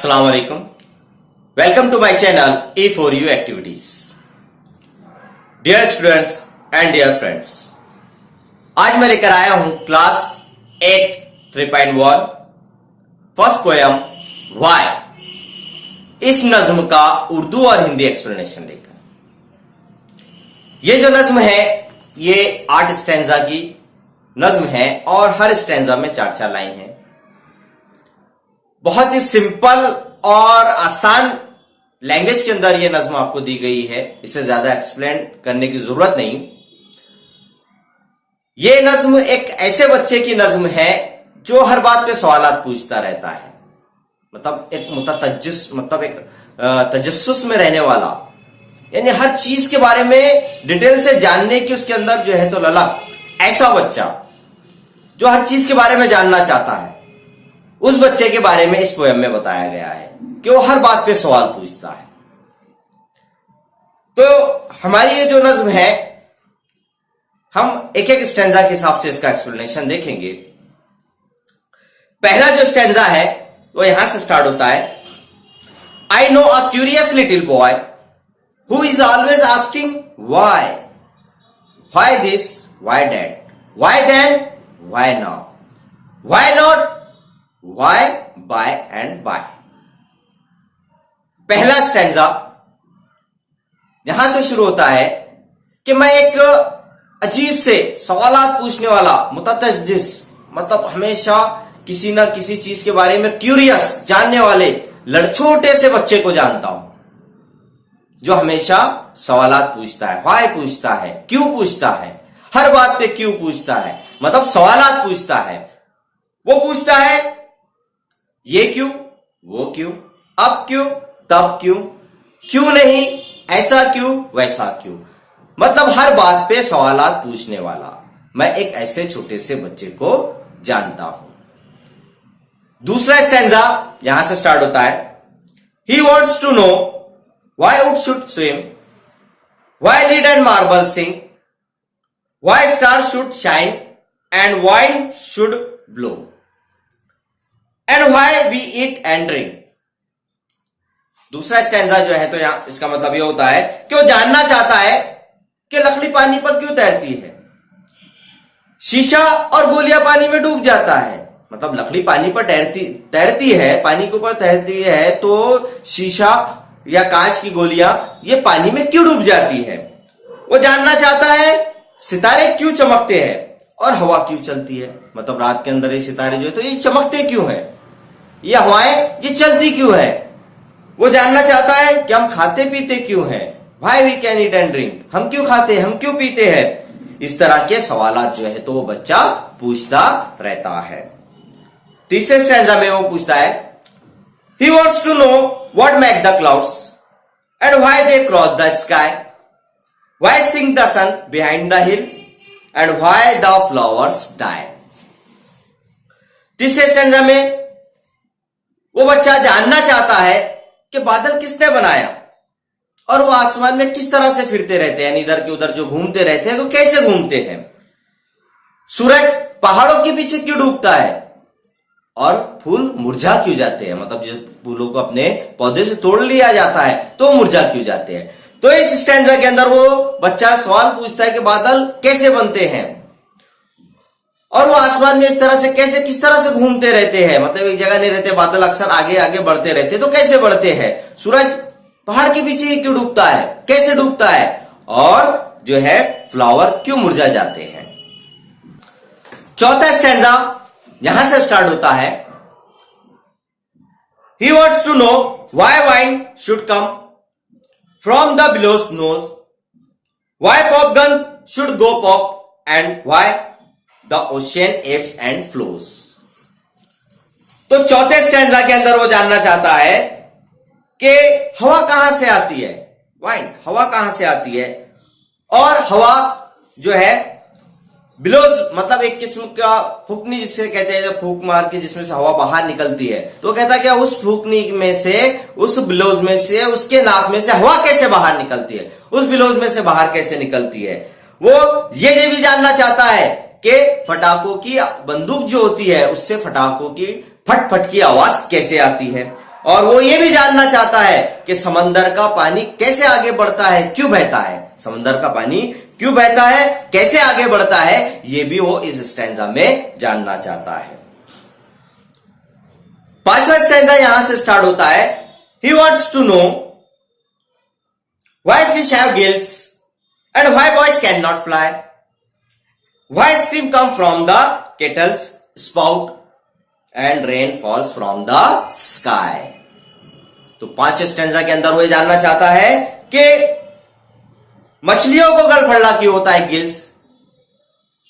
अस्सलाम वालेकुम। Welcome to my channel E4U activities. Dear students and dear friends, आज मैं लेकर आया हूं क्लास 8 3.1 फर्स्ट पोयम वाई। इस नज्म का उर्दू और हिंदी एक्सप्लेनेशन लेकर। ये जो नज्म है ये 8 स्टैंजा की नज्म है और हर स्टैंजा में 4-4 लाइन है। बहुत ही सिंपल और आसान लैंग्वेज के अंदर यह नज्म आपको दी गई है, इसे ज्यादा एक्सप्लेन करने की जरूरत नहीं। यह नज्म एक ऐसे बच्चे की नज्म है जो हर बात पे सवालात पूछता रहता है, मतलब एक तजस्सुस में रहने वाला, यानी हर चीज के बारे में डिटेल से जानने की उसके अंदर जो है तो ललक। ऐसा बच्चा जो हर चीज के बारे में जानना चाहता है, उस बच्चे के बारे में इस पोयम में बताया गया है कि वो हर बात पे सवाल पूछता है। तो हमारी ये जो नज्म है, हम एक एक स्टैंजा के हिसाब से इसका एक्सप्लेनेशन देखेंगे। पहला जो स्टैंजा है वो यहां से स्टार्ट होता है। I know a curious little boy who is always asking why, why this, why that, why then, why now, why not, why, by and by। पहला स्टैंजा यहां से शुरू होता है कि मैं एक अजीब से सवालात पूछने वाला मुततज्जिस, मतलब हमेशा किसी ना किसी चीज के बारे में क्यूरियस जानने वाले छोटे से बच्चे को जानता हूं, जो हमेशा सवालात पूछता है, why पूछता है, क्यों पूछता है, हर बात पे क्यों पूछता है, मतलब सवालात पूछता है। वो पूछता है ये क्यों, वो क्यों, अब क्यों, तब क्यों, क्यों नहीं, ऐसा क्यों, वैसा क्यों, मतलब हर बात पे सवालात पूछने वाला मैं एक ऐसे छोटे से बच्चे को जानता हूं। दूसरा स्टैंजा यहां से स्टार्ट होता है। He wants to know why wood should swim, why lead and marble sink, why star should shine and wind should blow, and why we eat and drink. दूसरा स्टैंजा जो है तो यहां इसका मतलब यह होता है कि वो जानना चाहता है कि लकड़ी पानी पर क्यों तैरती है, शीशा और गोलियां पानी में डूब जाता है, मतलब लकड़ी पानी पर तैरती है, पानी के ऊपर तैरती है, तो शीशा या कांच की गोलियां ये पानी में क्यों डूब जाती है। वो जानना चाहता है सितारे क्यों चमकते हैं और हवा क्यों चलती है, मतलब रात के अंदर ये सितारे जो है तो ये चमकते क्यों है, ये हवाएं ये चलती क्यों है। वो जानना चाहता है कि हम खाते पीते क्यों हैं, why we can eat and drink, हम क्यों खाते हैं, हम क्यों पीते हैं। इस तरह के सवालात जो है तो वो बच्चा पूछता रहता है। तीसरे स्टैंजा में वो पूछता है he wants to know what make the clouds and why they cross the sky, why sink the sun behind the hill and why the flowers die. तीसरे स्टैंजा में वो बच्चा जानना चाहता है कि बादल किसने बनाया और वो आसमान में किस तरह से फिरते रहते हैं, इधर के उधर जो घूमते रहते हैं वो कैसे घूमते हैं, सूरज पहाड़ों के पीछे क्यों डूबता है और फूल मुरझा क्यों जाते हैं, मतलब जिस फूलों को अपने पौधे से तोड़ लिया जाता है तो मुरझा क्यों जाते हैं। तो इस स्टैंजा के अंदर वो बच्चा सवाल पूछता है कि बादल कैसे बनते हैं और वो आसमान में इस तरह से कैसे किस तरह से घूमते रहते हैं, मतलब एक जगह नहीं रहते, बादल अक्सर आगे आगे बढ़ते रहते, तो कैसे बढ़ते हैं, सूरज पहाड़ के पीछे क्यों डूबता है, कैसे डूबता है, और जो है फ्लावर क्यों मुरझा जाते हैं। चौथा स्टैंजा यहां से स्टार्ट होता है। He wants to know why wind should come from the bellows nose, why pop gun should go pop and why the ocean ebbs and flows. तो चौथे स्टैंजा के अंदर वो जानना चाहता है कि हवा कहां से आती है, वाइन हवा कहां से आती है, और हवा जो है बिलोज मतलब एक किस्म का फूकनी जिसे कहते हैं, जब फूक मार के जिसमें से हवा बाहर निकलती है, तो कहता है कि उस फूकनी में से, उस बिलोज में से, उसके नाक में से हवा कैसे बाहर निकलती है, उस बिलोज में से बाहर कैसे निकलती है। वो ये भी जानना चाहता है कि फटाकों की बंदूक जो होती है उससे फटाकों की फट फट की आवाज कैसे आती है, और वो ये भी जानना चाहता है कि समंदर का पानी कैसे आगे बढ़ता है, क्यों बहता है, समंदर का पानी क्यों बहता है, कैसे आगे बढ़ता है, ये भी वो इस स्टैंजा में जानना चाहता है। पांचवा स्टैंजा यहां से स्टार्ट होता है, he wants to know why fish have gills and why boys can not fly, why steam come from the kettle's spout and rain falls from the sky. तो 5 स्टैंजा के अंदर वो ये जानना चाहता है कि मछलियों को गलफड़ा क्यों होता है, गिल्स,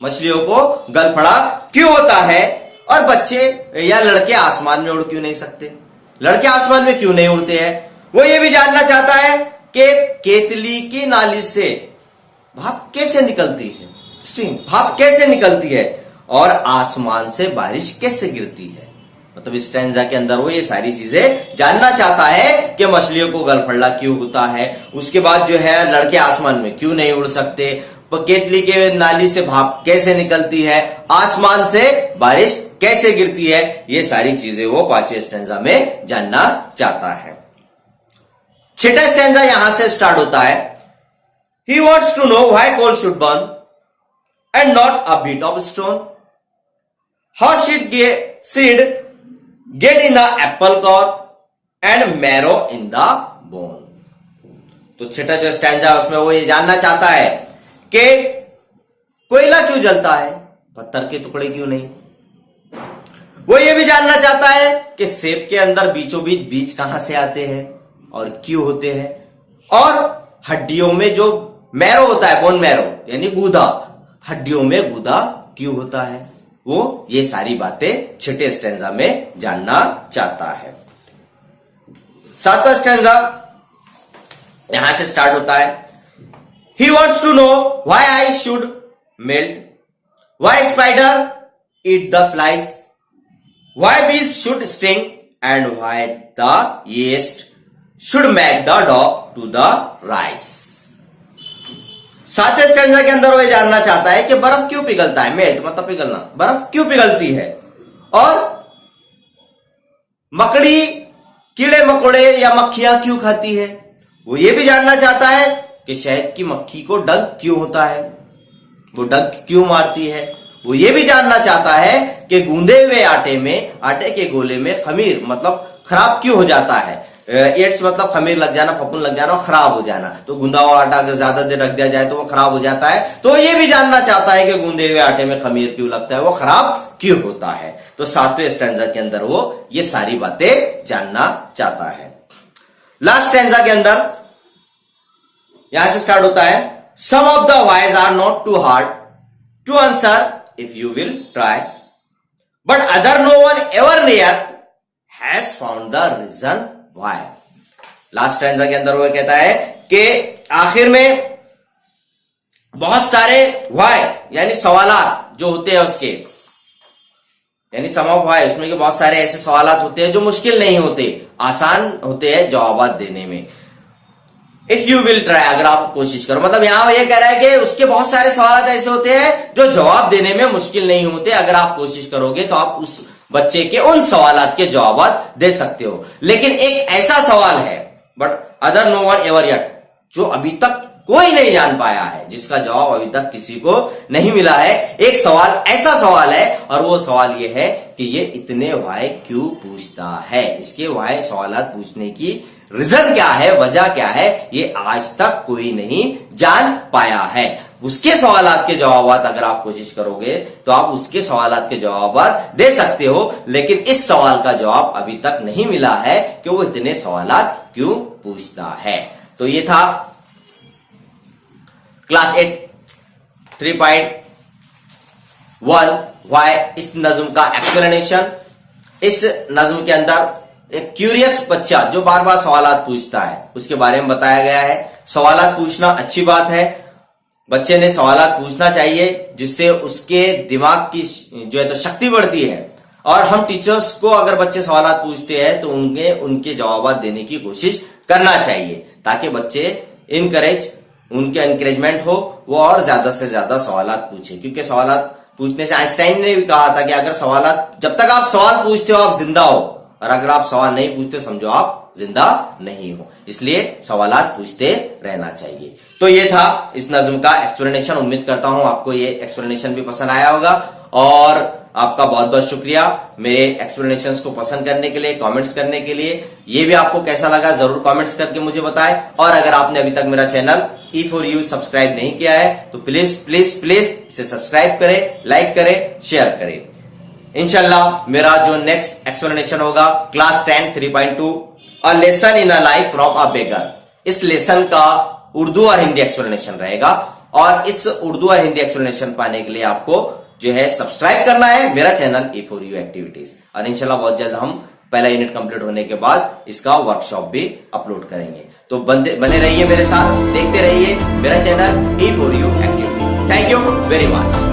मछलियों को गलफड़ा क्यों होता है, और बच्चे या लड़के आसमान में उड़ क्यों नहीं सकते, लड़के आसमान में क्यों नहीं उड़ते हैं। वो ये भी जानना चाहता है कि केतली की नाली से भाप कैसे निकलती है, स्ट्रीम भाप कैसे निकलती है, और आसमान से बारिश कैसे गिरती है। मतलब इस स्टैंजा के अंदर वो ये सारी चीजें जानना चाहता है कि मछलियों को गलफड़ा क्यों होता है, उसके बाद जो है लड़के आसमान में क्यों नहीं उड़ सकते, केतली के नाली से भाप कैसे निकलती है, आसमान से बारिश कैसे गिरती है, ये सारी चीजें वो 5वें स्टैंजा में जानना चाहता है। 6ठा स्टैंजा यहां से स्टार्ट होता है, he wants to know why coal should burn and not a bit of stone, how should get in the apple core and marrow in the bone. तो 6ठा जो स्टैंजा उसमें वो ये जानना चाहता है कि कोयला क्यों जलता है, पत्थर के टुकड़े क्यों नहीं। वो ये भी जानना चाहता है कि सेब के अंदर बीचों बीच बीज कहां से आते हैं और क्यों होते हैं, और हड्डियों में जो मैरो होता है, बोन मैरो यानी गूदा, हड्डियों में गूदा क्यों होता है। वो ये सारी बातें 6ठे स्टैंजा में जानना चाहता है। 7वां स्टैंजा यहां से स्टार्ट होता है, he wants to know why I should melt, why spider eat the flies, why bees should sting, and why the yeast should make the dough to the rice। 7वें stanza के अंदर वो जानना चाहता है कि बर्फ क्यों पिघलता है, मेल्ट मतलब पिघलना, बर्फ क्यों पिघलती है, और मकड़ी कीड़े मकोड़े या मक्खियां क्यों खाती है। वो ये भी जानना चाहता है कि शहद की मक्खी को डंक क्यों होता है, वो डंक क्यों मारती है। वो ये भी जानना चाहता है कि गूंदे हुए आटे के गोले में खमीर मतलब खराब क्यों हो जाता है, एड्स मतलब खमीर लग जाना, फफूंद लग जाना और खराब हो जाना। तो गूंदा हुआ आटा अगर ज्यादा देर रख दिया जाए तो वो खराब हो जाता है। तो ये भी जानना चाहता है कि गूंदे हुए आटे में खमीर क्यों लगता है, वो खराब क्यों होता है। तो 7वें स्टैंजा के अंदर वो ये सारी बातें जानना चाहता है। लास्ट स्टैंजा के अंदर यहां से स्टार्ट होता है, some of the whys are not too hard to answer if you will try, but other no one ever near has found the reason why. Last stanza के अंदर वो कहता है कि आखिर में बहुत सारे व्हाई यानी सवालात जो होते हैं उसके, यानी सम ऑफ व्हाई, उसमें के बहुत सारे ऐसे सवालात होते हैं जो मुश्किल नहीं होते, आसान होते हैं जवाब देने में। इफ यू विल ट्राई, अगर आप कोशिश करो, मतलब यहां ये कह रहा है कि उसके बहुत सारे सवाल ऐसे होते हैं जो जवाब देने में मुश्किल नहीं होते, अगर आप कोशिश करोगे तो आप उस बच्चे के उन सवालात के जवाब दे सकते हो। लेकिन एक ऐसा सवाल है, but other no one ever yet, जो अभी तक कोई नहीं जान पाया है, जिसका जवाब अभी तक किसी को नहीं मिला है। एक सवाल ऐसा सवाल है, और वो सवाल ये है कि ये इतने वाई क्यों पूछता है, इसके वाई सवालात पूछने की रीजन क्या है, वजह क्या है, ये आज तक कोई नहीं जान पाया है। उसके सवालात के जवाब अगर आप कोशिश करोगे तो आप उसके सवालात के जवाब दे सकते हो, लेकिन इस सवाल का जवाब अभी तक नहीं मिला है कि वो इतने सवालात क्यों पूछता है। तो ये था क्लास 8 3.1 वाई, इस नज्म का एक्सप्लेनेशन। इस नज्म के अंदर एक क्यूरियस बच्चा जो बार बार सवालात पूछता है उसके बारे में बताया गया है। सवालात पूछना अच्छी बात है, बच्चे ने सवालात पूछना चाहिए, जिससे उसके दिमाग की जो है तो शक्ति बढ़ती है। और हम टीचर्स को अगर बच्चे सवालात पूछते हैं तो उनके जवाब देने की कोशिश करना चाहिए, ताकि बच्चे उनके एनकरेजमेंट हो, वो और ज्यादा से ज्यादा सवालात पूछे। क्योंकि सवालात पूछने से आइंस्टाइन ने भी कहा था कि अगर सवालात, जब तक आप सवाल पूछते हो आप जिंदा हो, और अगर आप सवाल नहीं पूछते समझो आप जिंदा नहीं हो। इसलिए सवालात पूछते रहना चाहिए। तो ये था इस नज्म का एक्सप्लेनेशन। उम्मीद करता हूं आपको ये एक्सप्लेनेशन भी पसंद आया होगा और आपका बहुत बहुत शुक्रिया मेरे एक्सप्लेनेशंस को पसंद करने के लिए, कमेंट्स करने के लिए। ये भी आपको कैसा लगा जरूर कमेंट्स करके मुझे बताएं। और अगर आपने अभी तक मेरा चैनल E4U सब्सक्राइब नहीं किया है तो प्लीज प्लीज प्लीज इसे सब्सक्राइब करें, लाइक करें, शेयर करें। इंशाल्लाह मेरा जो नेक्स्ट एक्सप्लेनेशन होगा class 10 3.2 a lesson in a life from a beggar, इस लेसन का उर्दू और हिंदी एक्सप्लेनेशन रहेगा। और इस उर्दू और हिंदी एक्सप्लेनेशन पाने के लिए आपको जो है सब्सक्राइब करना है मेरा चैनल E4U एक्टिविटीज। और इंशाल्लाह बहुत जल्द हम पहला यूनिट कंप्लीट होने के बाद इसका वर्कशॉप भी अपलोड करेंगे। तो बने रहिए मेरे साथ, देखते रहिए मेरा channel E4U activity. Thank you very much.